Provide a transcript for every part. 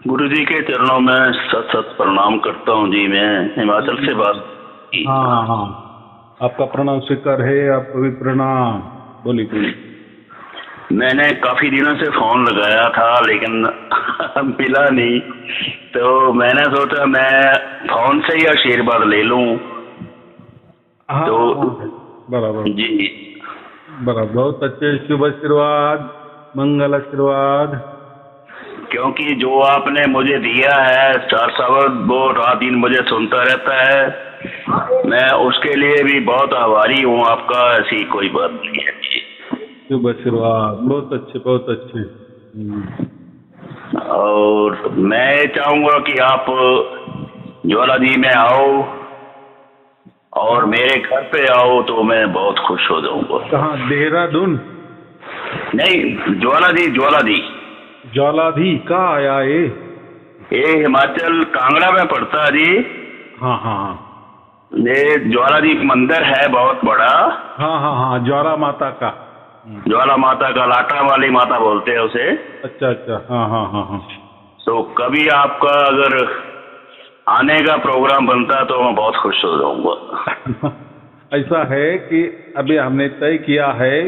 गुरु जी के चरणों में सत सत प्रणाम करता हूँ जी। मैं हिमाचल से बात की। हाँ हाँ हाँ, आपका प्रणाम स्वीकार है। आपको भी प्रणाम। बोलिए बोलिए। मैंने काफी दिनों से फोन लगाया था लेकिन मिला नहीं, तो मैंने सोचा मैं फोन से ही आशीर्वाद ले लूं। हाँ तो हाँ, बराबर जी बराबर, बहुत अच्छे शुभ आशीर्वाद, मंगल आशीर्वाद। क्योंकि जो आपने मुझे दिया है चार शब्द, वो रात दिन मुझे सुनता रहता है। मैं उसके लिए भी बहुत आभारी हूँ आपका। ऐसी कोई बात नहीं है जी। शुभ आशीर्वाद, बहुत अच्छे बहुत अच्छे। और मैं चाहूंगा कि आप ज्वाला जी में आओ और मेरे घर पे आओ तो मैं बहुत खुश हो जाऊंगा। कहाँ? देहरादून? नहीं, ज्वाला जी, ज्वाला जी। ज्वालाधी कहाँ आया ये? ये हिमाचल कांगड़ा में पड़ता है जी। हाँ हाँ हाँ ये ज्वाला जी मंदिर है बहुत बड़ा। हाँ हाँ हाँ, ज्वाला माता का। ज्वाला माता का, लाटा वाली माता बोलते हैं उसे। अच्छा अच्छा, हाँ हाँ हाँ हाँ। तो कभी आपका अगर आने का प्रोग्राम बनता तो मैं बहुत खुश हो जाऊंगा। ऐसा है कि अभी हमने तय किया है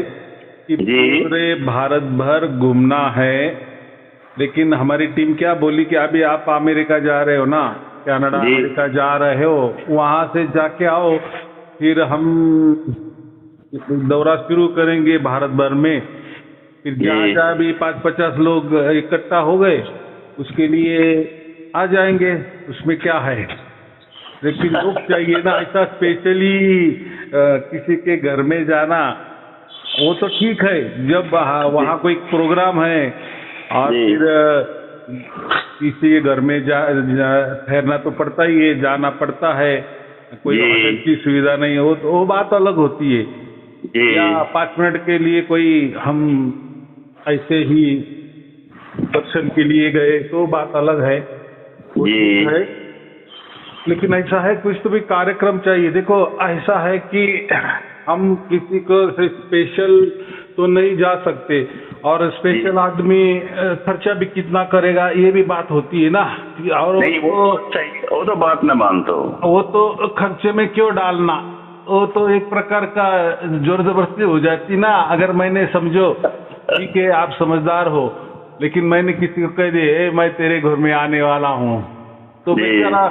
कि जी पूरे भारत भर घूमना है। लेकिन हमारी टीम क्या बोली कि अभी आप अमेरिका जा रहे हो ना, कनाडा जी अमेरिका जा रहे हो, वहां से जाके आओ, फिर हम दौरा शुरू करेंगे भारत भर में। फिर जहाँ जी जहाँ भी 50 लोग इकट्ठा हो गए, उसके लिए आ जाएंगे। उसमें क्या है, लेकिन लोग चाहिए ना ऐसा स्पेशली किसी के घर में जाना। वो तो ठीक है जब वहाँ कोई प्रोग्राम है, और जी फिर किसी के घर में ठहरना तो पड़ता ही है, जाना पड़ता है। कोई जी होटल की सुविधा नहीं है, वो बात अलग होती है। जी या 5 मिनट के लिए कोई हम ऐसे ही दर्शन के लिए गए तो बात अलग है, वो ठीक जी है। लेकिन ऐसा है कुछ तो भी कार्यक्रम चाहिए। देखो ऐसा है कि हम किसी को स्पेशल तो नहीं जा सकते, और स्पेशल आदमी खर्चा भी कितना करेगा ये भी बात होती है ना। और नहीं, वो सही, वो तो बात मैं मानता हूँ। वो तो खर्चे में क्यों डालना, वो तो एक प्रकार का जोर जबरदस्ती हो जाती ना। अगर मैंने समझो ठीक है आप समझदार हो, लेकिन मैंने किसी को कह दिया मैं तेरे घर में आने वाला हूँ, तो जी बेचारा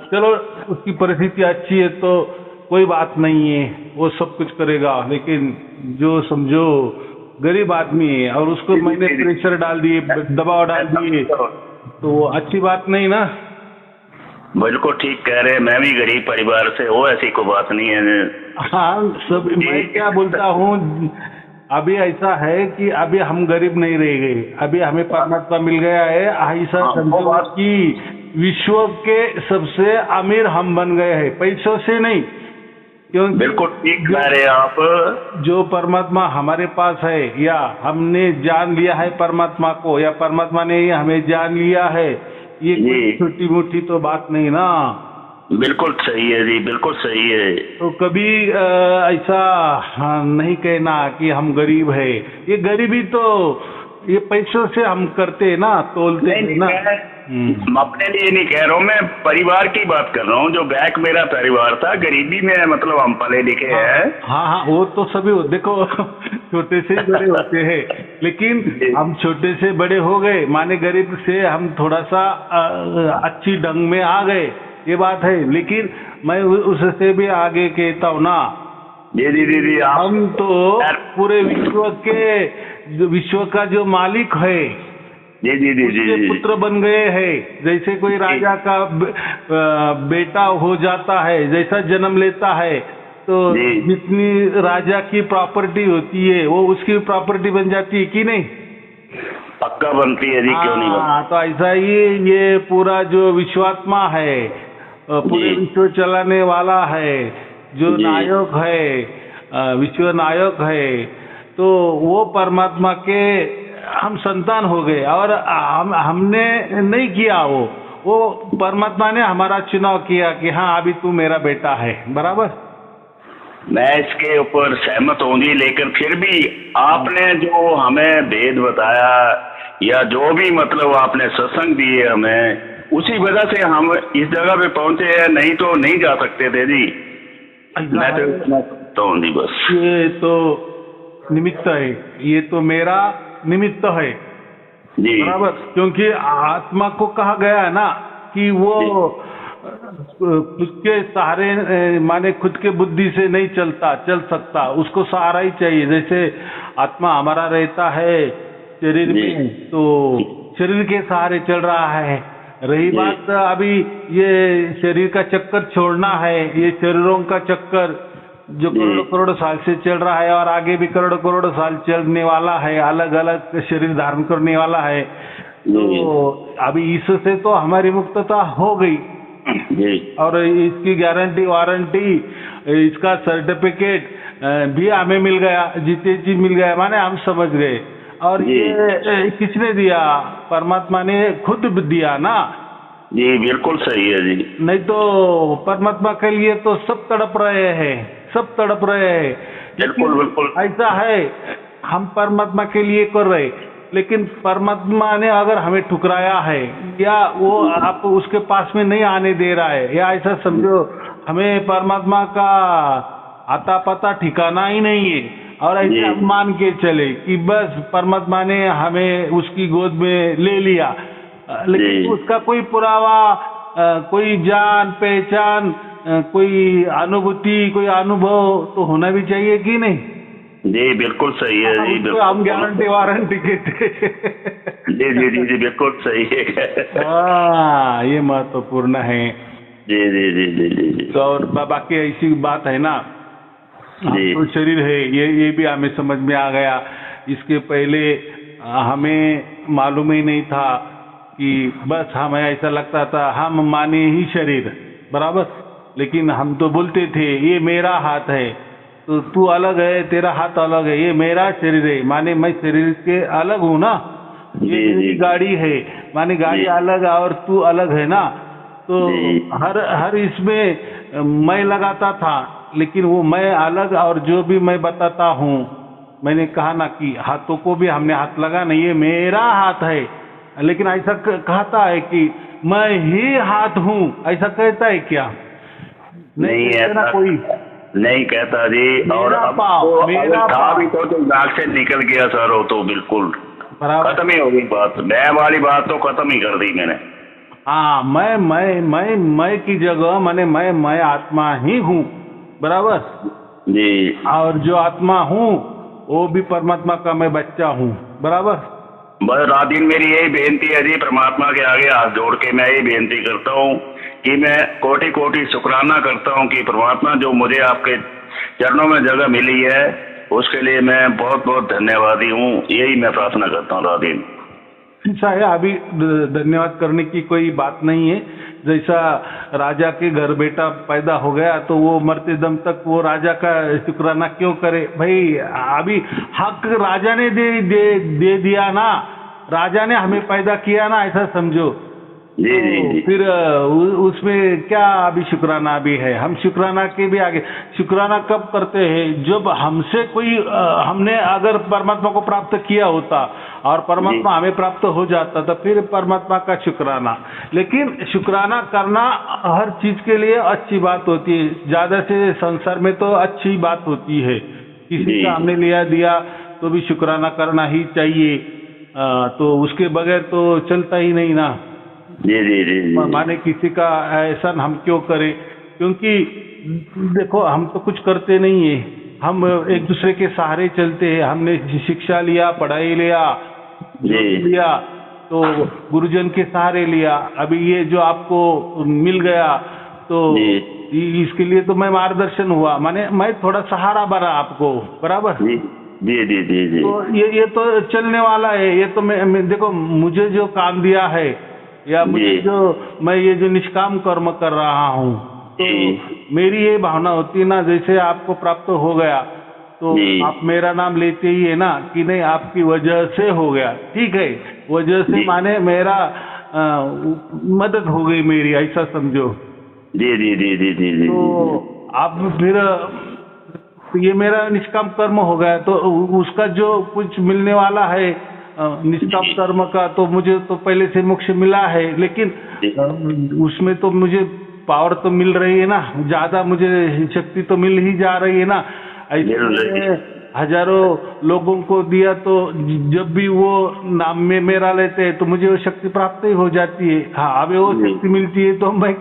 चलो उसकी परिस्थिति अच्छी है तो कोई बात नहीं है, वो सब कुछ करेगा। लेकिन जो समझो गरीब आदमी है और उसको मैंने प्रेशर डाल दिए, दबाव डाल दिए, तो वो अच्छी बात नहीं ना। बिल्कुल ठीक कह रहे हैं। मैं भी गरीब परिवार से हूँ, ऐसी कोई बात नहीं है। हाँ सब, मैं क्या बोलता हूँ, अभी ऐसा है कि अभी हम गरीब नहीं रह गए, अभी हमें परमात्मा मिल गया है। ऐसा हाँ, वो समझो बात कि विश्व के सबसे अमीर हम बन गए हैं, पैसों से नहीं। क्योंकि बिल्कुल ठीक कह रहे हैं आप। जो परमात्मा हमारे पास है, या हमने जान लिया है परमात्मा को, या परमात्मा ने हमें जान लिया है, ये कोई जी छोटी मोटी तो बात नहीं ना। बिल्कुल सही है जी, बिल्कुल सही है। तो कभी ऐसा नहीं कहना कि हम गरीब है। ये गरीबी तो ये पैसों से हम करते हैं ना, तोलते हैं ना। मैं अपने लिए नहीं कह रहा हूँ, मैं परिवार की बात कर रहा हूँ। जो बैक मेरा परिवार था, गरीबी में मतलब हम पढ़े लिखे हैं। हाँ हाँ, वो तो सभी देखो छोटे से बड़े होते हैं, लेकिन हम छोटे से बड़े हो गए माने गरीब से हम थोड़ा सा अच्छी ढंग में आ गए, ये बात है। लेकिन मैं उससे भी आगे कहता हूँ ना, जी जी जी जी हम तो पूरे विश्व का जो मालिक है, जी जी जी जी उसके जी पुत्र बन गए हैं। जैसे कोई राजा का बेटा हो जाता है, जैसा जन्म लेता है, तो जितनी राजा की प्रॉपर्टी होती है वो उसकी प्रॉपर्टी बन जाती है कि नहीं? पक्का बनती है जी, क्यों नहीं बनती। तो ऐसा ही ये पूरा जो विश्वात्मा है, पूरे विश्व चलाने वाला है, जो नायक है, विश्व नायक है, तो वो परमात्मा के हम संतान हो गए। और हमने नहीं किया, वो परमात्मा ने हमारा चुनाव किया कि हाँ अभी तू मेरा बेटा है, बराबर। मैं इसके ऊपर सहमत हूँ जी, लेकिन फिर भी आपने जो हमें भेद बताया या जो भी मतलब आपने सत्संग दिए हमें, उसी वजह से हम इस जगह पे पहुंचे हैं, नहीं तो नहीं जा सकते थे जी। मैं तो इतना कहता हूँ जी बस। ये तो निमित्त है, ये तो मेरा निमित्त है जी बराबर, क्योंकि आत्मा को कहा गया है ना कि वो खुद के सहारे माने खुद के बुद्धि से नहीं चल सकता, उसको सहारा ही चाहिए। जैसे आत्मा हमारा रहता है शरीर में, तो शरीर के सहारे चल रहा है। रही बात अभी ये शरीर का चक्कर छोड़ना है, ये शरीरों का चक्कर जो करोड़ों करोड़ साल से चल रहा है और आगे भी करोड़ों करोड़ साल चलने वाला है, अलग अलग शरीर धारण करने वाला है। तो अभी इससे तो हमारी मुक्तता हो गई और इसकी गारंटी वारंटी, इसका सर्टिफिकेट भी हमें मिल गया, जीते जी मिल गया, माने हम समझ गए। और ये किसने दिया? परमात्मा ने खुद दिया ना जी। बिल्कुल सही है जी। नहीं तो परमात्मा के लिए तो सब तड़प रहे हैं, सब तड़प रहे हैं। बिल्कुल बिल्कुल ऐसा है, हम परमात्मा के लिए कर रहे, लेकिन परमात्मा ने अगर हमें ठुकराया है या वो आप उसके पास में नहीं आने दे रहा है, या ऐसा समझो हमें परमात्मा का आता पता ठिकाना ही नहीं है, और ऐसे हम मान के चले कि बस परमात्मा ने हमें उसकी गोद में ले लिया, लेकिन उसका कोई पुरावा, कोई जान पहचान, कोई अनुभूति, कोई अनुभव तो होना भी चाहिए कि नहीं? जी बिल्कुल सही है जी। बिल्कुल हम गारंटी वारंटी के थे। जी जी जी जी बिल्कुल सही है। हाँ, ये महत्वपूर्ण है। जी जी जी जी जी जी। तो और बाकी ऐसी बात है ना, तो शरीर है, ये भी हमें समझ में आ गया। इसके पहले हमें मालूम ही नहीं था कि बस हमें ऐसा लगता था हम माने ही शरीर बराबर, लेकिन हम तो बोलते थे ये मेरा हाथ है, तो तू अलग है, तेरा हाथ अलग है, ये मेरा शरीर है माने मैं शरीर के अलग हूँ ना। ये मेरी गाड़ी है माने गाड़ी अलग और तू अलग है ना। तो हर इसमें मैं लगाता था, लेकिन वो मैं अलग, और जो भी मैं बताता हूँ, मैंने कहा ना कि हाथों को भी हमने हाथ लगा नहीं, ये मेरा हाथ है, लेकिन ऐसा कहता है कि मैं ही हाथ हूँ, ऐसा कहता है क्या? नहीं ऐसा कोई नहीं कहता जी। और अब मेरा था भी तो नाक से निकल गया सर, वो तो बिल्कुल खत्म ही हो गई बात। मैं वाली बात तो खत्म ही कर दी मैंने। हाँ, मैं की जगह माने मैं आत्मा ही हूँ बराबर जी। और जो आत्मा हूँ वो भी परमात्मा का मैं बच्चा हूँ बराबर। बस रात दिन मेरी यही बेनती है जी, परमात्मा के आगे हाथ जोड़ के मैं यही बेनती करता हूँ कि मैं कोटि कोटि शुक्राना करता हूँ कि परमात्मा जो मुझे आपके चरणों में जगह मिली है उसके लिए मैं बहुत बहुत धन्यवादी हूँ। यही मैं प्रार्थना करता हूँ रात दिन। ऐसा है, अभी धन्यवाद करने की कोई बात नहीं है। जैसा राजा के घर बेटा पैदा हो गया तो वो मरते दम तक वो राजा का शुक्राना क्यों करे भाई? अभी हक राजा ने दे दिया ना, राजा ने हमें पैदा किया ना, ऐसा समझो। जी जी जी। फिर उसमें क्या अभी शुक्राना भी है? हम शुक्राना के भी आगे, शुक्राना कब करते हैं? जब हमसे कोई हमने अगर परमात्मा को प्राप्त किया होता और परमात्मा हमें प्राप्त हो जाता तो फिर परमात्मा का शुक्राना। लेकिन शुक्राना करना हर चीज के लिए अच्छी बात होती है, ज्यादा से संसार में तो अच्छी बात होती है। किसी का हमने लिया दिया तो भी शुक्राना करना ही चाहिए, तो उसके बगैर तो चलता ही नहीं ना। जी जी जी। माने किसी का एहसान हम क्यों करें? क्योंकि देखो हम तो कुछ करते नहीं है, हम एक दूसरे के सहारे चलते हैं। हमने शिक्षा लिया, पढ़ाई लिया तो गुरुजन के सहारे लिया। अभी ये जो आपको मिल गया तो इसके लिए तो मैं मार्गदर्शन हुआ, माने मैं थोड़ा सहारा बना आपको बराबर। जी जी जी जी। तो ये तो चलने वाला है। ये तो मैं देखो मुझे जो काम दिया है या मुझे जो मैं ये जो निष्काम कर्म कर रहा हूँ, तो मेरी ये भावना होती है ना, जैसे आपको प्राप्त हो गया तो आप मेरा नाम लेते ही है ना कि नहीं, आपकी वजह से हो गया, ठीक है। वजह से माने मेरा मदद हो गई मेरी, ऐसा समझो। जी जी जी जी जी जी। तो आप फिर ये मेरा निष्काम कर्म हो गया तो उसका जो कुछ मिलने वाला है निष्काम जी। कर्म का, तो मुझे तो पहले से मोक्ष मिला है, लेकिन जी। उसमें तो मुझे पावर तो मिल रही है ना, ज्यादा मुझे शक्ति तो मिल ही जा रही है ना। ऐसे मिल रही मैंने हजारों लोगों को दिया, तो जब भी वो नाम में मेरा लेते हैं तो मुझे वो शक्ति प्राप्त ही हो जाती है। हाँ, अभी वो जी। शक्ति मिलती है तो मैं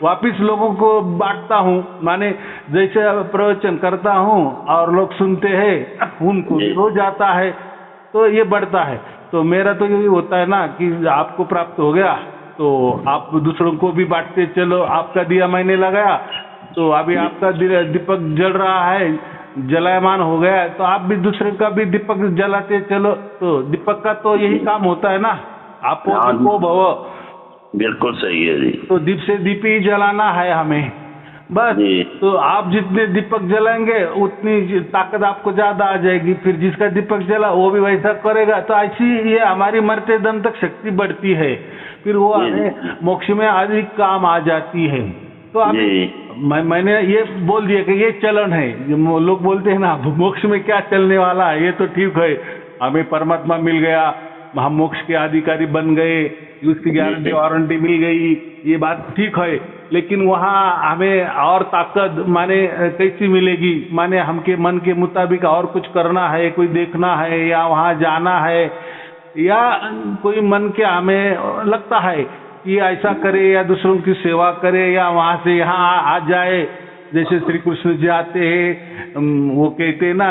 वापिस लोगों को बांटता हूँ, माने जैसे प्रवचन करता हूँ और लोग सुनते हैं, उनको भी जी। हो जाता है, तो ये बढ़ता है। तो मेरा तो यही होता है ना कि आपको प्राप्त हो गया तो आप दूसरों को भी बांटते चलो, आपका दिया मैंने लगाया तो अभी आपका दीपक जल रहा है, जलायमान हो गया है, तो आप भी दूसरे का भी दीपक जलाते चलो। तो दीपक का तो यही काम होता है ना, आपो हाँ जी। दीपो भव। बिल्कुल सही है जी। तो दीप से दीप ही जलाना है हमें, बस। जी। तो आप जितने दीपक जलाएंगे उतनी ताकत आपको ज्यादा आ जाएगी, फिर जिसका दीपक जला वो भी वैसा करेगा। तो ऐसी ये हमारी मरते दम तक शक्ति बढ़ती है, फिर वो जी। हमें मोक्ष में अधिक काम आ जाती है। तो अभी जी। मैंने ये बोल दिया कि ये चलन है। लोग बोलते हैं ना मोक्ष में क्या चलने वाला है, ये तो ठीक है, हमें परमात्मा मिल गया, हम मोक्ष के अधिकारी बन गए, उसकी गारंटी वारंटी मिल गई, ये बात ठीक है, लेकिन वहाँ हमें और ताकत माने कैसी मिलेगी? माने हमके मन के मुताबिक और कुछ करना है, कोई देखना है या वहाँ जाना है, या कोई मन के हमें लगता है कि ऐसा करे या दूसरों की सेवा करे या वहाँ से यहाँ आ जाए। जैसे श्री कृष्ण जी आते हैं, वो कहते हैं ना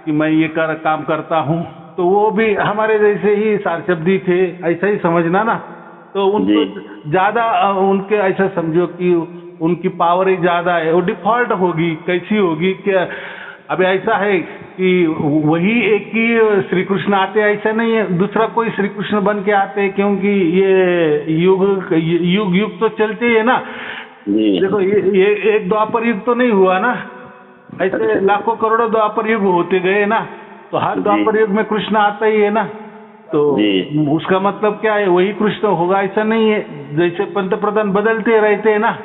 कि मैं ये काम करता हूँ, तो वो भी हमारे जैसे ही सारशब्दी थे, ऐसा ही समझना ना। तो उनको ज्यादा उनके ऐसा समझो कि उनकी पावर ही ज्यादा है, वो डिफॉल्ट होगी, कैसी होगी क्या? अब ऐसा है कि वही एक ही श्री कृष्ण आते हैं ऐसा नहीं है, दूसरा कोई श्री कृष्ण बन के आते हैं, क्योंकि ये युग युग तो चलते है ना। देखो ये एक द्वापर युग तो नहीं हुआ ना, ऐसे लाखों करोड़ों द्वापर युग होते गए ना, तो हर द्वापर युग में कृष्ण आता ही है ना। तो उसका मतलब क्या है, वही कृष्ण होगा ऐसा नहीं है। जैसे पंत प्रधान बदलते रहते हैं ना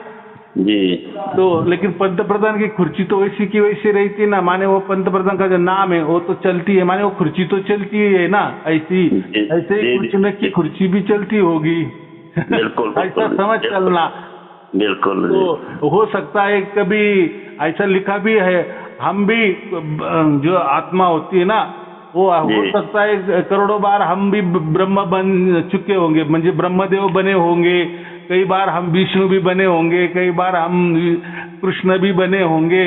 जी। तो, लेकिन पंत प्रधान की खुर्ची तो वैसी की वैसी रहती है ना, माने वो पंत प्रधान का जो नाम है वो तो चलती है, माने वो खुर्ची तो चलती है ना, ऐसी ऐसे ही कृष्ण की खुर्ची भी चलती होगी। बिल्कुल। ऐसा समझ चलना। बिल्कुल। तो हो सकता है कभी ऐसा लिखा भी है, हम भी जो आत्मा होती है ना, वो हो सकता है करोड़ों बार हम भी ब्रह्म बन चुके होंगे, म्हणजे ब्रह्मदेव बने होंगे, कई बार हम विष्णु भी बने होंगे, कई बार हम कृष्ण भी बने होंगे।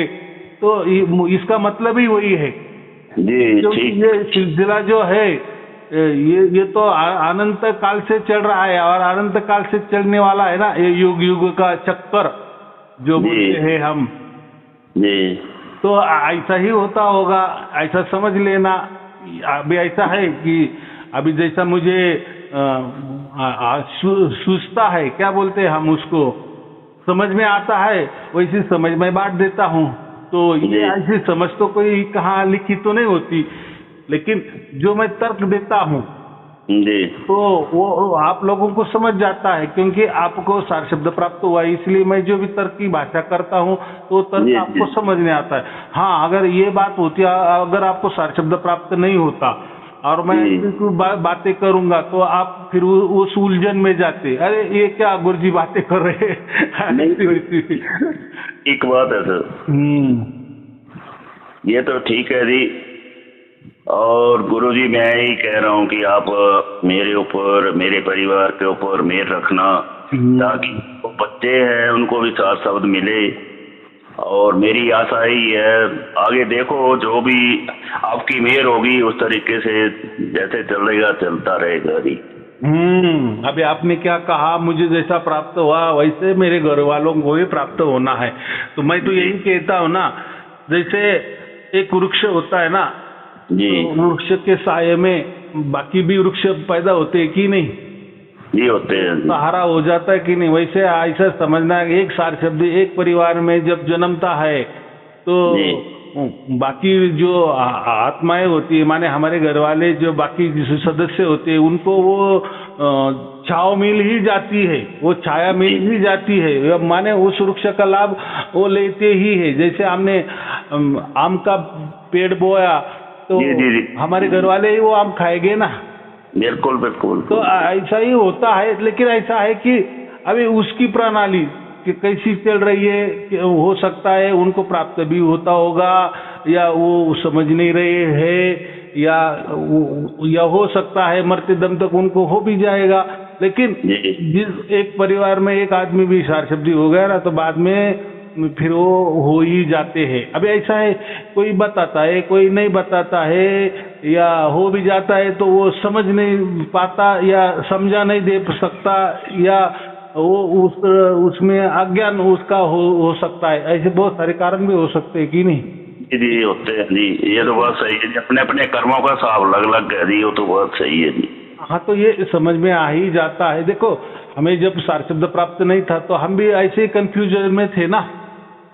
तो इसका मतलब ही वही है जी। क्योंकि ये सिलसिला जो है ये तो अनंत काल से चल रहा है और अनंत काल से चलने वाला है ना, ये युग युग का चक्कर जो बोलते हैं हम जी। तो ऐसा ही होता होगा, ऐसा समझ लेना। अभी ऐसा है कि अभी जैसा मुझे सूझता है, क्या बोलते हैं हम उसको, समझ में आता है, वैसी समझ में बांट देता हूँ। तो ये ऐसी समझ तो कोई कहाँ लिखी तो नहीं होती, लेकिन जो मैं तर्क देता हूँ जी। तो वो आप लोगों को समझ जाता है, क्योंकि आपको सार शब्द प्राप्त हुआ है, इसलिए मैं जो भी तर्क की भाषा करता हूँ तो तर्क आपको समझ में आता है। हाँ, अगर ये बात होती, अगर आपको सार शब्द प्राप्त नहीं होता और मैं बातें करूंगा तो आप फिर उस उलझन में जाते, अरे ये क्या गुरुजी बातें कर रहे हैं। एक बात है सर, ये तो ठीक है जी, और गुरुजी मैं ही कह रहा हूँ कि आप मेरे ऊपर, मेरे परिवार के ऊपर मेहर रखना, ताकि वो बच्चे हैं उनको भी साथ शब्द मिले। और मेरी आशा ही है, आगे देखो जो भी आपकी मेहर होगी उस तरीके से जैसे चलेगा चलता रहेगा जी। अभी आपने क्या कहा, मुझे जैसा प्राप्त हुआ वैसे मेरे घर वालों को भी प्राप्त होना है। तो मैं तो यही कहता हूँ ना, जैसे एक वृक्ष होता है ना जी, तो वृक्ष के साये में बाकी भी वृक्ष पैदा होते हैं कि नहीं? जी होते हैं। सहारा हो जाता है कि नहीं? वैसे ऐसा समझना है, एक सार शब्द एक परिवार में जब जन्मता है तो बाकी जो आत्माएं होती है, माने हमारे घर वाले जो बाकी सदस्य होते हैं, उनको वो छाव मिल ही जाती है, वो छाया मिल ही जाती है, माने उस वृक्ष का लाभ वो लेते ही है। जैसे हमने आम का पेड़ बोया तो हमारे घर वाले ही वो आम खाएंगे ना, बिल्कुल बिल्कुल। तो ऐसा ही होता है, लेकिन ऐसा है कि अभी उसकी प्रणाली कि कैसी चल रही है, कि हो सकता है उनको प्राप्त भी होता होगा, या वो समझ नहीं रहे हैं, या हो सकता है मरते दम तक उनको हो भी जाएगा। लेकिन जिस एक परिवार में एक आदमी भी सार शब्दी हो गया ना, तो बाद में फिर वो हो ही जाते हैं। अभी ऐसा है, कोई बताता है, कोई नहीं बताता है, या हो भी जाता है तो वो समझ नहीं पाता या समझा नहीं दे सकता, या वो उसमें अज्ञान उसका हो सकता है। ऐसे बहुत सारे कारण भी हो सकते हैं कि नहीं? जी होते हैं जी, ये तो बहुत सही है जी, अपने अपने कर्मों का हिसाब अलग अलग कह दी, वो तो बहुत सही है जी। हाँ, तो ये समझ में आ ही जाता है। देखो, हमें जब सार शब्द प्राप्त नहीं था तो हम भी ऐसे ही कंफ्यूजन में थे ना।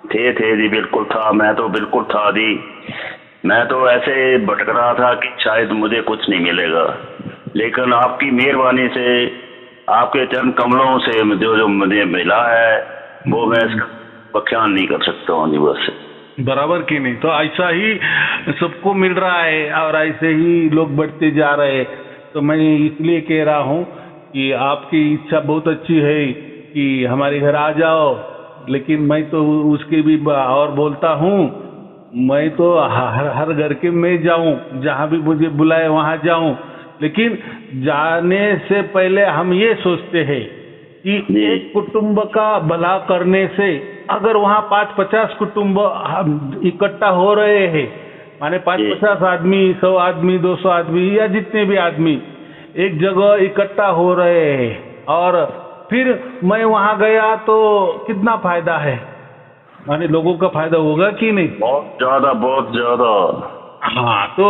थे जी, बिल्कुल था, मैं तो बिल्कुल था जी। मैं तो ऐसे भटक रहा था कि शायद मुझे कुछ नहीं मिलेगा, लेकिन आपकी मेहरबानी से, आपके चरण कमलों से जो जो मुझे मिला है वो मैं इसका बख्यान नहीं कर सकता हूँ जी, बस। बराबर कि नहीं? तो ऐसा ही सबको मिल रहा है और ऐसे ही लोग बढ़ते जा रहे हैं। तो मैं इसलिए कह रहा हूँ कि आपकी इच्छा बहुत अच्छी है कि हमारे घर आ जाओ, लेकिन मैं तो उसके भी और बोलता हूँ, मैं तो हर घर के में जाऊं, जहाँ भी मुझे बुलाए वहाँ जाऊं, लेकिन जाने से पहले हम ये सोचते हैं कि एक कुटुंब का भला करने से, अगर वहाँ 5-50 कुटुंब इकट्ठा हो रहे हैं, माने 5-50 आदमी, 100 आदमी, 200 आदमी, या जितने भी आदमी एक जगह इकट्ठा हो रहे हैं, और फिर मैं वहाँ गया तो कितना फायदा है, माने लोगों का फायदा होगा कि नहीं? बहुत ज्यादा, बहुत ज्यादा। हाँ, तो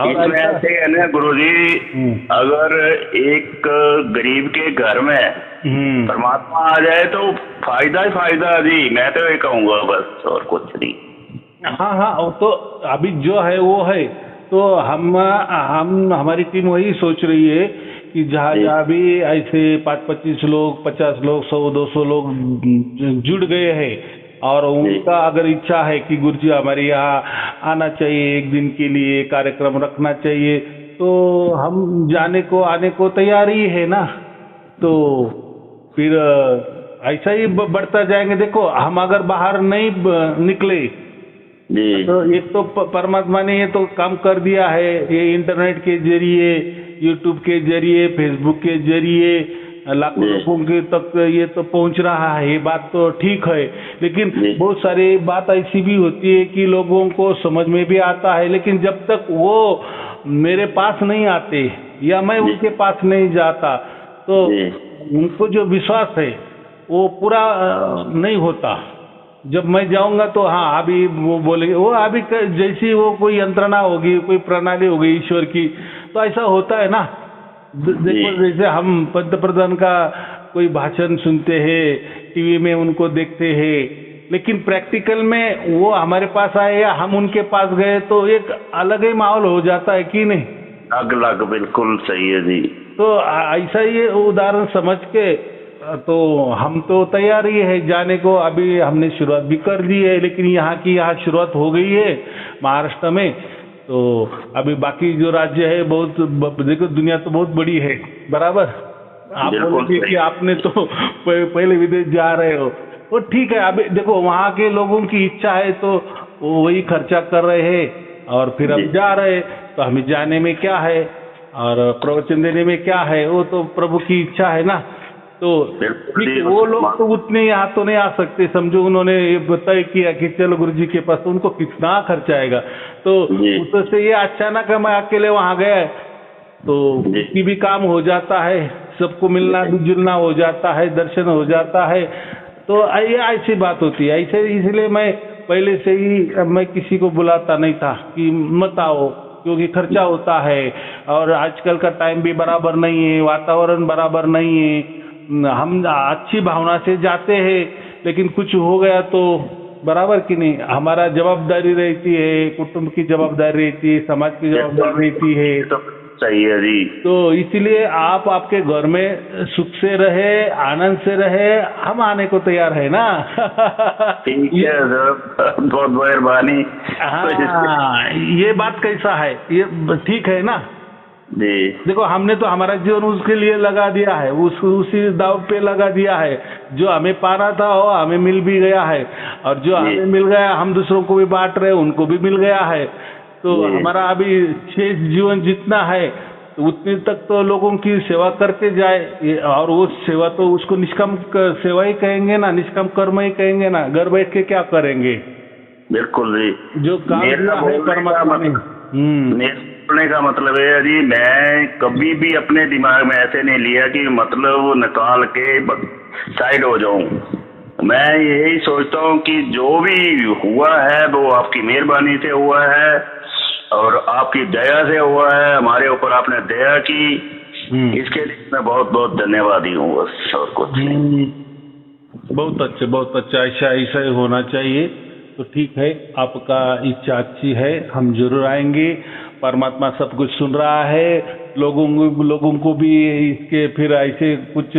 इसमें ऐसे है ना गुरुजी, अगर एक गरीब के घर में परमात्मा आ जाए तो फायदा ही फायदा जी, मैं तो ये कहूँगा, बस और कुछ नहीं। हाँ, तो अभी जो है वो है, तो हम हमारी टीम वही सोच रही है कि जहाँ भी ऐसे 5-25 लोग, 50 लोग, 100-200 लोग जुड़ गए हैं, और उनका अगर इच्छा है कि गुरुजी हमारे यहाँ आना चाहिए, एक दिन के लिए कार्यक्रम रखना चाहिए, तो हम जाने को आने को तैयार ही है ना। तो फिर ऐसा ही बढ़ता जाएंगे। देखो, हम अगर बाहर नहीं निकले तो एक तो परमात्मा ने ये तो काम कर दिया है, ये इंटरनेट के जरिए, यूट्यूब के जरिए, फेसबुक के जरिए लाखों लोगों के तक ये तो पहुंच रहा है, ये बात तो ठीक है। लेकिन बहुत सारी बात ऐसी भी होती है कि लोगों को समझ में भी आता है, लेकिन जब तक वो मेरे पास नहीं आते या मैं उनके पास नहीं जाता, तो उनको जो विश्वास है वो पूरा नहीं होता। जब मैं जाऊंगा तो हाँ, अभी वो बोलेंगे, वो अभी जैसी वो कोई यंत्रणा होगी, कोई प्रणाली होगी ईश्वर की, तो ऐसा होता है ना। देखो, जैसे हम पंतप्रधान का कोई भाषण सुनते हैं, टीवी में उनको देखते हैं, लेकिन प्रैक्टिकल में वो हमारे पास आए या हम उनके पास गए तो एक अलग ही माहौल हो जाता है कि नहीं? अलग, बिल्कुल सही है जी। तो ऐसा ही उदाहरण समझ के तो हम तो तैयार ही है जाने को। अभी हमने शुरुआत भी कर दी है, लेकिन यहाँ शुरुआत हो गई है महाराष्ट्र में। तो अभी बाकी जो राज्य है, बहुत देखो, दुनिया तो बहुत बड़ी है, बराबर। आप बोलोगे कि आपने तो पहले विदेश जा रहे हो, तो ठीक है। अभी देखो, वहाँ के लोगों की इच्छा है तो वही खर्चा कर रहे हैं, और फिर हम जा रहे, तो हमें जाने में क्या है और प्रवचन देने में क्या है, वो तो प्रभु की इच्छा है ना। तो ठीक है, वो लोग तो उतने यहाँ तो नहीं आ सकते। समझो उन्होंने ये तय किया कि चलो गुरुजी के पास, तो उनको कितना खर्चा आएगा। तो उससे ये अचानक मैं अकेले वहाँ गया, तो उसकी भी काम हो जाता है, सबको मिलना जुलना हो जाता है, दर्शन हो जाता है। तो ये ऐसी बात होती है। ऐसे इसलिए मैं पहले से ही मैं किसी को बुलाता नहीं था कि मत आओ, क्योंकि खर्चा होता है, और आजकल का टाइम भी बराबर नहीं है, वातावरण बराबर नहीं है। हम अच्छी भावना से जाते हैं, लेकिन कुछ हो गया तो बराबर कि नहीं, हमारा जवाबदारी रहती है, कुटुंब की जवाबदारी रहती है, समाज की जवाबदारी रहती है। तो सही है जी। तो इसीलिए आप आपके घर में सुख से रहे, आनंद से रहे, हम आने को तैयार है ना। ठीक है सर, बहुत मेहरबानी। हाँ, ये बात कैसा है, ये ठीक है ना? जी देखो हमने तो हमारा जीवन उसके लिए लगा दिया है, उसी दाव पे लगा दिया है। जो हमें पाना था वो हमें मिल भी गया है, और जो जी हमें मिल गया हम दूसरों को भी बांट रहे हैं, उनको भी मिल गया है। तो जी हमारा अभी शेष जीवन जितना है तो उतने तक तो लोगों की सेवा करते जाए, और वो सेवा तो उसको निष्काम सेवा ही कहेंगे ना, निष्काम कर्म ही कहेंगे ना। घर बैठ के क्या करेंगे? बिल्कुल जी। जो काम मेरा दिया है बोलने का परमात्मा ने। मेरे बोलने का मतलब है जी, मैं कभी भी अपने दिमाग में ऐसे नहीं लिया कि मतलब निकाल के साइड हो जाऊं। मैं यही सोचता हूं कि जो भी हुआ है वो आपकी मेहरबानी से हुआ है और आपकी दया से हुआ है। हमारे ऊपर आपने दया की, इसके लिए मैं बहुत बहुत धन्यवादी हूँ, बस और कुछ नहीं। बहुत अच्छे, बहुत अच्छा। ऐसा ऐसा ही होना चाहिए। तो ठीक है, आपका इच्छा अच्छी है, हम जरूर आएंगे। परमात्मा सब कुछ सुन रहा है। लोगों को भी इसके फिर ऐसे कुछ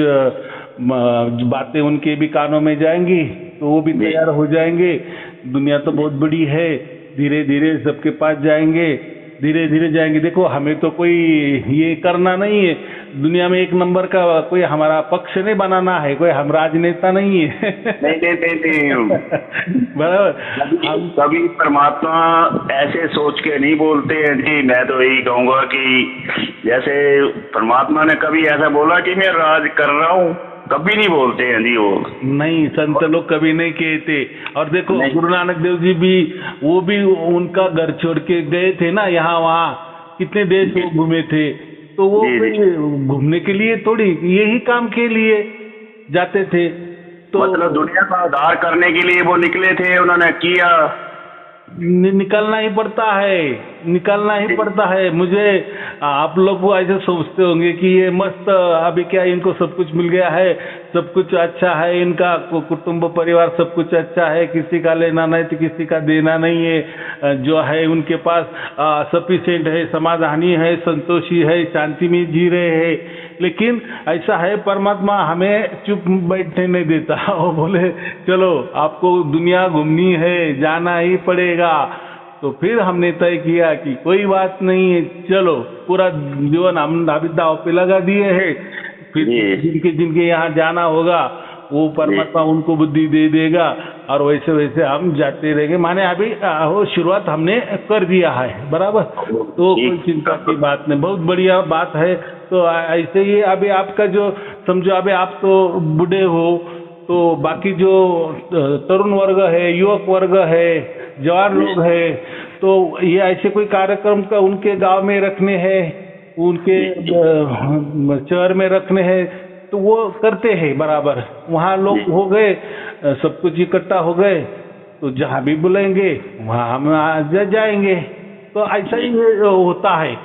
बातें उनके भी कानों में जाएंगी तो वो भी तैयार हो जाएंगे। दुनिया तो बहुत बड़ी है, धीरे धीरे सबके पास जाएंगे, धीरे धीरे जाएंगे। देखो हमें तो कोई ये करना नहीं है, दुनिया में एक नंबर का कोई हमारा पक्ष नहीं बनाना है, कोई हम राजनेता नहीं है। नहीं बराबर। कभी परमात्मा ऐसे सोच के नहीं बोलते हैं जी। मैं तो यही कहूँगा कि जैसे परमात्मा ने कभी ऐसा बोला कि मैं राज कर रहा हूँ, कभी नहीं बोलते हैं जी वो। नहीं, संत लोग कभी नहीं कहते। और देखो गुरु नानक देव जी भी, वो भी उनका घर छोड़ के गए थे ना, यहाँ वहाँ कितने देश वो घूमे थे। तो वो घूमने के लिए थोड़ी, यही काम के लिए जाते थे। तो मतलब दुनिया का उद्धार करने के लिए वो निकले थे, उन्होंने किया। निकलना ही पड़ता है, निकलना ही पड़ता है। मुझे आप लोग को ऐसे सोचते होंगे कि ये मस्त अभी क्या इनको सब कुछ मिल गया है, सब कुछ अच्छा है, इनका कुटुंब परिवार सब कुछ अच्छा है, किसी का लेना नहीं तो किसी का देना नहीं है, जो है उनके पास सफिशिएंट है, समाधानी है, संतोषी है, शांति में जी रहे हैं। लेकिन ऐसा है, परमात्मा हमें चुप बैठने नहीं देता। वो बोले चलो आपको दुनिया घूमनी है, जाना ही पड़ेगा। तो फिर हमने तय किया कि कोई बात नहीं है, चलो पूरा जीवन हम अभी दांव पे लगा दिए हैं। फिर जिनके यहाँ जाना होगा वो परमात्मा उनको बुद्धि दे देगा, और वैसे वैसे हम जाते रहेंगे। माने अभी वो शुरुआत हमने कर दिया है, बराबर। तो कोई चिंता की बात नहीं, बहुत बढ़िया बात है। तो ऐसे ही अभी आपका जो समझो, अभी आप तो बूढ़े हो, तो बाकी जो तरुण वर्ग है, युवक वर्ग है, जवान लोग है, तो ये ऐसे कोई कार्यक्रम का उनके गांव में रखने हैं, उनके शहर में रखने हैं, तो वो करते हैं बराबर। वहाँ लोग हो गए, सब कुछ इकट्ठा हो गए, तो जहाँ भी बुलाएंगे वहाँ हम जाएंगे। तो ऐसा ही होता है।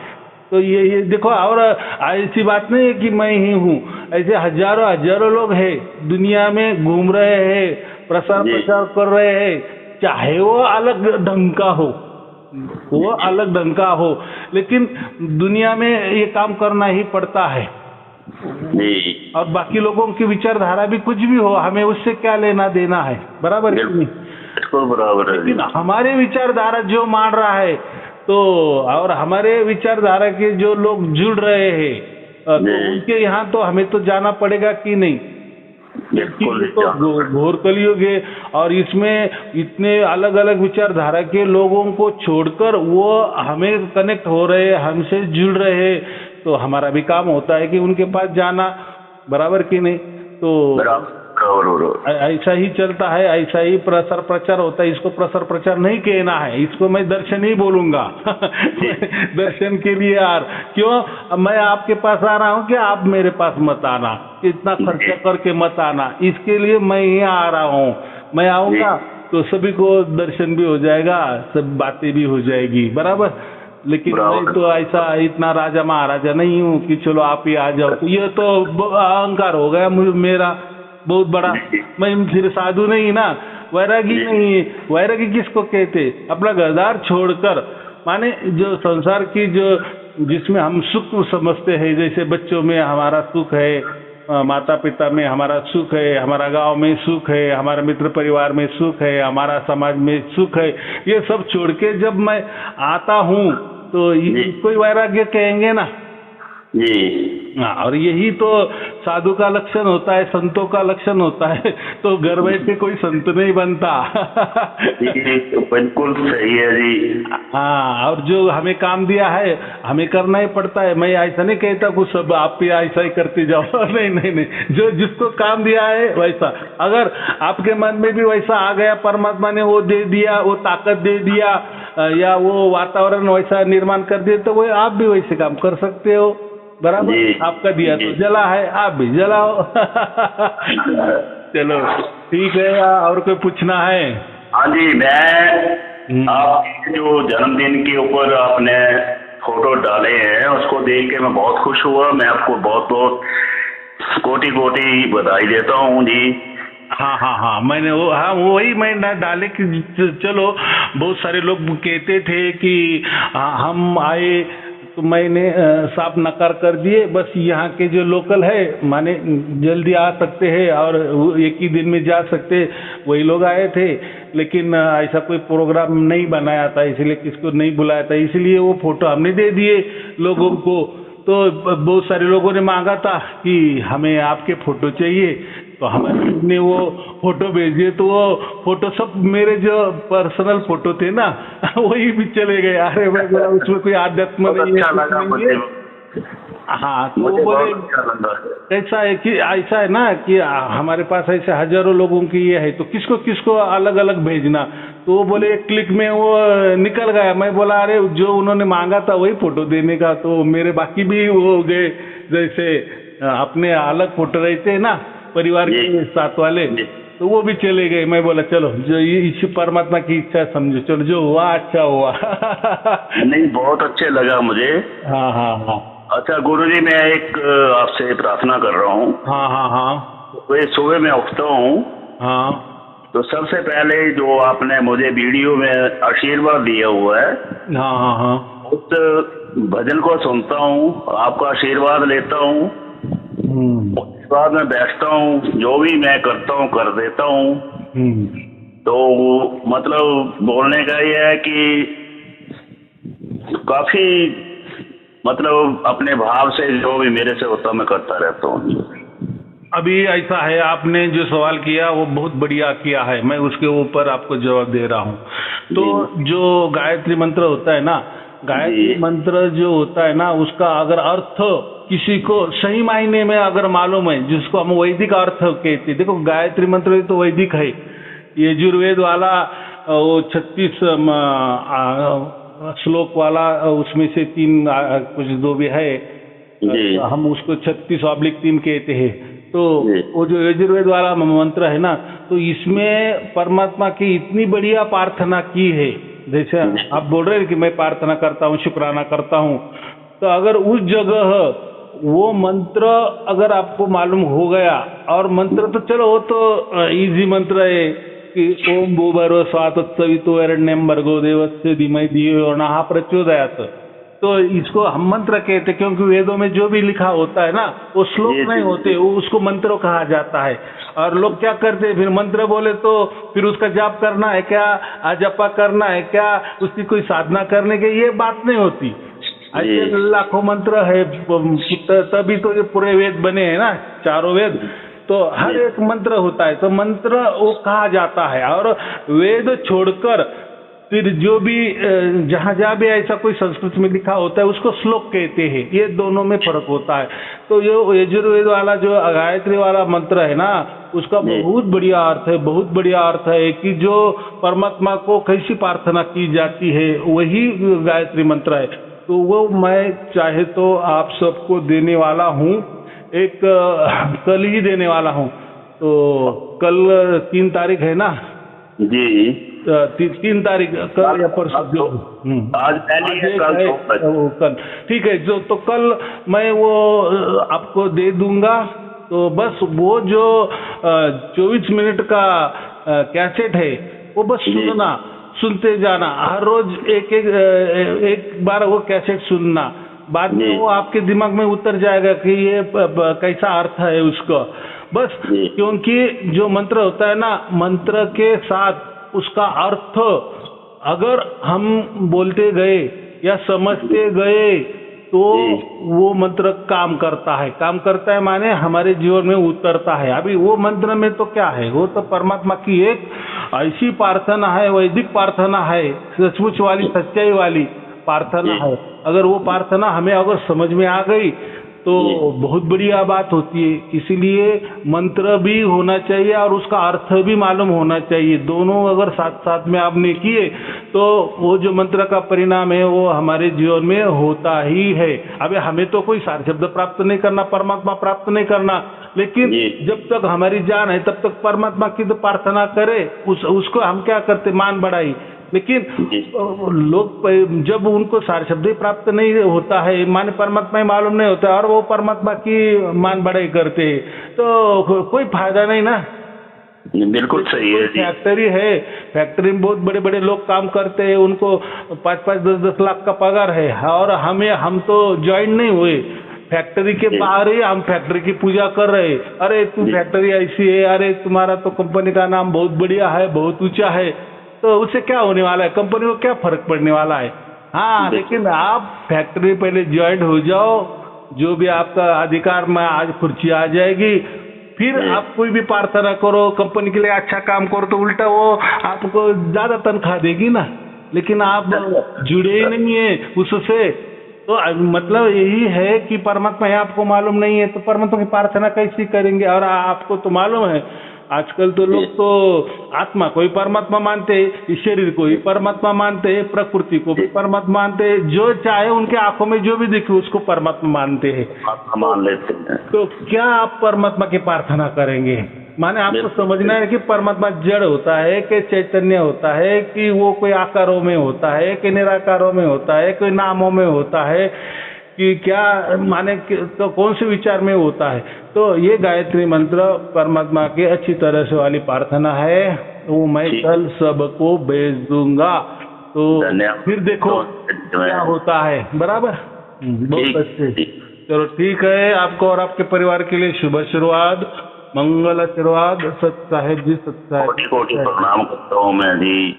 तो ये देखो, और ऐसी बात नहीं है कि मैं ही हूँ, ऐसे हजारों लोग हैं दुनिया में, घूम रहे हैं, प्रचार कर रहे हैं। चाहे वो अलग ढंग का हो, वो अलग ढंग का हो, लेकिन दुनिया में ये काम करना ही पड़ता है। और बाकी लोगों की विचारधारा भी कुछ भी हो, हमें उससे क्या लेना देना है, बराबर है नहीं? बिल्कुल बराबर है। लेकिन हमारे विचारधारा जो मान रहा है, तो और हमारे विचारधारा के जो लोग जुड़ रहे हैं, तो उनके यहाँ तो हमें तो जाना पड़ेगा कि नहीं? तो घोर कलयुग है, और इसमें इतने अलग अलग विचारधारा के लोगों को छोड़कर वो हमें कनेक्ट हो रहे हैं, हमसे जुड़ रहे हैं। तो हमारा भी काम होता है कि उनके पास जाना, बराबर कि नहीं? तो ऐसा ही चलता है, ऐसा ही प्रसार प्रचार होता है। इसको प्रसार प्रचार नहीं कहना है, इसको मैं दर्शन ही बोलूंगा। दर्शन के लिए यार, क्यों मैं आपके पास आ रहा हूँ कि आप मेरे पास मत आना, इतना खर्चा करके मत आना, इसके लिए मैं ही आ रहा हूँ। मैं आऊंगा तो सभी को दर्शन भी हो जाएगा, सब बातें भी हो जाएगी, बराबर। लेकिन मैं तो ऐसा इतना राजा महाराजा नहीं हूँ कि चलो आप ही आ जाओ। तो ये तो अहंकार हो गया मेरा बहुत बड़ा। मैं फिर साधु नहीं ना, वैरागी नहीं। वैरागी किसको कहते? अपना घरदार छोड़कर, माने जो संसार की जो जिसमें हम सुख समझते हैं, जैसे बच्चों में हमारा सुख है, माता पिता में हमारा सुख है, हमारा गांव में सुख है, हमारा मित्र परिवार में सुख है, हमारा समाज में सुख है, ये सब छोड़ के जब मैं आता हूँ तो इसको वैराग्य कहेंगे ना। जी हाँ, और यही तो साधु का लक्षण होता है, संतों का लक्षण होता है। तो घर बैठे कोई संत नहीं बनता। जी, तो बिल्कुल सही है जी। हाँ, और जो हमें काम दिया है हमें करना ही पड़ता है। मैं ऐसा नहीं कहता कुछ सब आप भी ऐसा ही करते जाओ। नहीं नहीं नहीं, जो जिसको काम दिया है वैसा, अगर आपके मन में भी वैसा आ गया, परमात्मा ने वो दे दिया, वो ताकत दे दिया, या वो वातावरण वैसा निर्माण कर दिया, तो वो आप भी वैसे काम कर सकते हो। बराबर, जी आपका दिया जी। तो जला है, आप भी जलाओ। चलो ठीक है, और कोई पूछना है? हाँ जी, मैं आपके जो जन्मदिन के ऊपर आपने फोटो डाले हैं उसको देख के मैं बहुत खुश हुआ। मैं आपको बहुत बहुत कोटि कोटि बधाई देता हूँ जी। हाँ हाँ हाँ, मैंने वो, हाँ वही मैं ना डाले कि चलो, बहुत सारे लोग कहते थे कि हम आए, तो मैंने साफ नकार कर दिए। बस यहाँ के जो लोकल है, माने जल्दी आ सकते हैं और एक ही दिन में जा सकते, वही लोग आए थे। लेकिन ऐसा कोई प्रोग्राम नहीं बनाया था, इसलिए किसको नहीं बुलाया था, इसलिए वो फोटो हमने दे दिए लोगों को। तो बहुत सारे लोगों ने मांगा था कि हमें आपके फोटो चाहिए, तो हमने वो फोटो भेजे। तो वो फोटो सब मेरे जो पर्सनल फोटो थे ना, वही भी चले गए। अरे मैं बोला उसमें कोई आध्यात्म नहीं है, अच्छा लगा मुझे। हाँ, तो मुझे वो बोले बहुत अच्छा लगा। ऐसा है कि ऐसा है ना कि हमारे पास ऐसे हजारों लोगों की ये है, तो किसको किसको अलग अलग भेजना। तो वो बोले एक क्लिक में वो निकल गया। मैं बोला अरे जो उन्होंने मांगा था वही फोटो देने का, तो मेरे बाकी भी वो हो गए। जैसे अपने अलग फोटो रहते हैं ना परिवार के साथ वाले, तो वो भी चले गए। मैं बोला चलो, जो इस परमात्मा की इच्छा समझो, चलो जो हुआ अच्छा हुआ। नहीं, बहुत अच्छे लगा मुझे। हाँ हाँ हाँ अच्छा गुरुजी, मैं एक आपसे प्रार्थना कर रहा हूँ। हाँ हाँ हाँ तो ये सुबह मैं उठता हूँ, हाँ तो सबसे पहले जो आपने मुझे वीडियो में आशीर्वाद दिया हुआ है, हाँ हाँ हाँ उस भजन को सुनता हूँ, आपका आशीर्वाद लेता हूँ। उसके बाद मैं बैठता हूँ, जो भी मैं करता हूँ कर देता हूँ। तो मतलब बोलने का ये है कि काफी मतलब अपने भाव से जो भी मेरे से होता मैं करता रहता हूँ। अभी ऐसा है, आपने जो सवाल किया वो बहुत बढ़िया किया है, मैं उसके ऊपर आपको जवाब दे रहा हूँ। तो जो गायत्री मंत्र होता है ना, गायत्री मंत्र जो होता है ना, उसका अगर अर्थ किसी को सही मायने में अगर मालूम है, जिसको हम वैदिक अर्थ कहते हैं। देखो गायत्री मंत्र तो वैदिक है, यजुर्वेद वाला वो 36 श्लोक वाला, उसमें से 3 कुछ दो भी है, हम उसको 36/3 कहते हैं। तो वो जो यजुर्वेद वाला मंत्र है ना, तो इसमें परमात्मा की इतनी बढ़िया प्रार्थना की है। जैसे आप बोल रहे हैं कि मैं प्रार्थना करता हूँ, शुक्राना करता हूँ, तो अगर उस जगह वो मंत्र अगर आपको मालूम हो गया, और मंत्र तो चलो वो तो इजी मंत्र है कि ओम भूर्भुवः स्वः तत्सवितुर्वरेण्यं भर्गो देवस्य धीमहि धियो यो नः प्रचोदयात्। तो इसको हम मंत्र कहते हैं, क्योंकि वेदों में जो भी लिखा होता है ना, वो श्लोक नहीं होते, वो उसको मंत्र कहा जाता है। और लोग क्या करते हैं, फिर मंत्र बोले तो फिर उसका जाप करना है क्या, जपा करना है क्या, उसकी कोई साधना करने की ये बात नहीं होती। ऐसे लाखों मंत्र है, तभी तो ये पूरे वेद बने हैं ना, चारों वेद। तो हर एक मंत्र होता है, तो मंत्र वो कहा जाता है। और वेद छोड़कर फिर जो भी जहाँ जहाँ भी ऐसा कोई संस्कृत में लिखा होता है उसको श्लोक कहते हैं, ये दोनों में फर्क होता है। तो ये यजुर्वेद वाला जो गायत्री वाला मंत्र है ना, उसका बहुत बढ़िया अर्थ है, बहुत बढ़िया अर्थ है कि जो परमात्मा को कैसी प्रार्थना की जाती है वही गायत्री मंत्र है। तो वो मैं चाहे तो आप सबको देने वाला हूँ, एक कल ही देने वाला हूँ। तो कल 3 तारीख है ना जी, 3 तारीख कल या परसों जो आज पहली है, कल ठीक है। जो तो कल मैं वो आपको दे दूंगा। तो बस वो जो 24 मिनट का कैसेट है वो बस सुनते जाना, हर रोज एक बार वो कैसेट सुनना। बाद में वो आपके दिमाग में उतर जाएगा कि ये कैसा अर्थ है उसका, बस। क्योंकि जो मंत्र होता है ना, मंत्र के साथ उसका अर्थ अगर हम बोलते गए या समझते गए तो जी। वो मंत्र काम करता है माने हमारे जीवन में उतरता है। अभी वो मंत्र में तो क्या है, वो तो परमात्मा की एक ऐसी प्रार्थना है, वैदिक प्रार्थना है, सचमुच वाली, सच्चाई वाली प्रार्थना जी। है। अगर वो प्रार्थना हमें अगर समझ में आ गई तो जी। बहुत बढ़िया बात होती है। इसीलिए मंत्र भी होना चाहिए और उसका अर्थ भी मालूम होना चाहिए। दोनों अगर साथ साथ में आपने किए तो वो जो मंत्र का परिणाम है वो हमारे जीवन में होता ही है। अबे हमें तो कोई सार शब्द प्राप्त नहीं करना, परमात्मा प्राप्त नहीं करना, लेकिन जी। जब तक हमारी जान है तब तक परमात्मा की तो प्रार्थना करे, उसको हम क्या करते, मान बढ़ाई। लेकिन जी। लोग जब उनको सार शब्द ही प्राप्त नहीं होता है, माने परमात्मा ही मालूम नहीं होता और वो परमात्मा की मान बढ़ाई करते हैं, तो कोई फायदा नहीं ना। बिल्कुल सही है जी। फैक्ट्री है, फैक्ट्री में बहुत बड़े बड़े लोग काम करते हैं, उनको 5-5, 10-10 लाख का पगार है, और हम तो ज्वाइन नहीं हुए, फैक्ट्री के बाहर ही हम फैक्ट्री की पूजा कर रहे। अरे तू फैक्ट्री ऐसी है, अरे तुम्हारा तो कंपनी का नाम बहुत बढ़िया है, बहुत ऊंचा है, तो उससे क्या होने वाला है, कंपनी को क्या फर्क पड़ने वाला है। हाँ, लेकिन आप फैक्ट्री पहले ज्वाइन हो जाओ, जो भी आपका अधिकार में आज खुर्ची आ जाएगी, फिर आप कोई भी प्रार्थना करो, कंपनी के लिए अच्छा काम करो, तो उल्टा वो आपको ज्यादा तनख्वाह देगी ना। लेकिन आप जुड़े ही नहीं है उससे, तो मतलब यही है कि परमात्मा है आपको मालूम नहीं है, तो परमात्मा की प्रार्थना कैसी करेंगे। और आपको तो मालूम है आजकल तो लोग तो आत्मा को ही परमात्मा मानते हैं, शरीर को ही परमात्मा मानते हैं, प्रकृति को भी परमात्मा मानते हैं, जो चाहे उनके आंखों में जो भी दिखे उसको परमात्मा मानते हैं, मान लेते हैं। तो क्या आप परमात्मा की प्रार्थना करेंगे। माने आपको समझना है कि परमात्मा जड़ होता है कि चैतन्य होता है, कि वो कोई आकारों में होता है, कि निराकारों में होता है, कोई नामों में होता है, कि क्या माने तो कौन से विचार में होता है। तो ये गायत्री मंत्र परमात्मा की अच्छी तरह से वाली प्रार्थना है, वो मैं कल सबको भेज दूंगा, तो फिर देखो क्या होता है। बराबर, बहुत अच्छे। चलो ठीक है, आपको और आपके परिवार के लिए शुभ आशीर्वाद, मंगल आशीर्वाद। सत साहेब जी, सत साहेब, कोटि कोटि प्रणाम करता हूँ मैं जी।